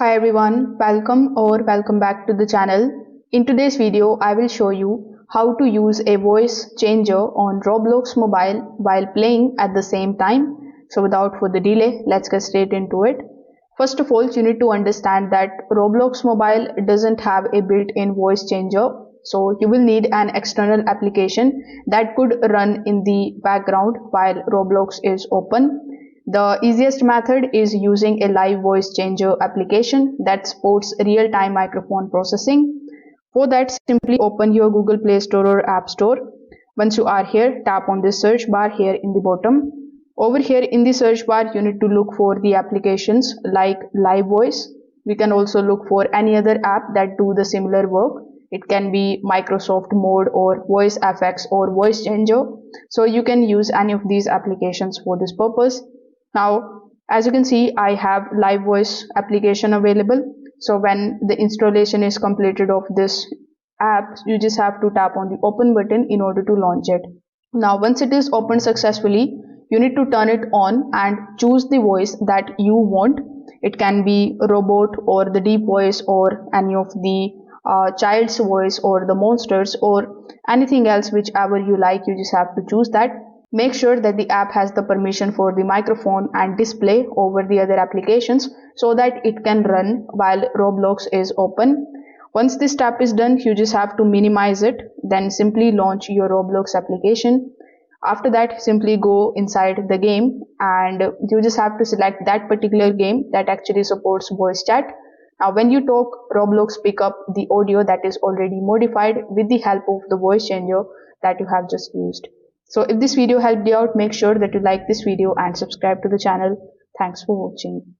Hi everyone, welcome back to the channel. In today's video, I will show you how to use a voice changer on Roblox Mobile while playing at the same time. So without further delay, let's get straight into it. First of all, you need to understand that Roblox Mobile doesn't have a built-in voice changer. So you will need an external application that could run in the background while Roblox is open. The easiest method is using a live voice changer application that supports real-time microphone processing. For that, simply open your Google Play Store or App Store. Once you are here, tap on the search bar here in the bottom. Over here in the search bar, you need to look for the applications like Live Voice. We can also look for any other app that do the similar work. It can be Microsoft Mode or Voice FX or Voice Changer. So you can use any of these applications for this purpose. Now, as you can see, I have live voice application available. So when the installation is completed of this app, you just have to tap on the open button in order to launch it. Now, once it is opened successfully, you need to turn it on and choose the voice that you want. It can be a robot or the deep voice or any of the child's voice or the monsters or anything else, whichever you like. You just have to choose that. Make sure that the app has the permission for the microphone and display over the other applications so that it can run while Roblox is open. Once this step is done, you just have to minimize it, then simply launch your Roblox application. After that, simply go inside the game and you just have to select that particular game that actually supports voice chat. Now, when you talk, Roblox pick up the audio that is already modified with the help of the voice changer that you have just used. So if this video helped you out, make sure that you like this video and subscribe to the channel. Thanks for watching.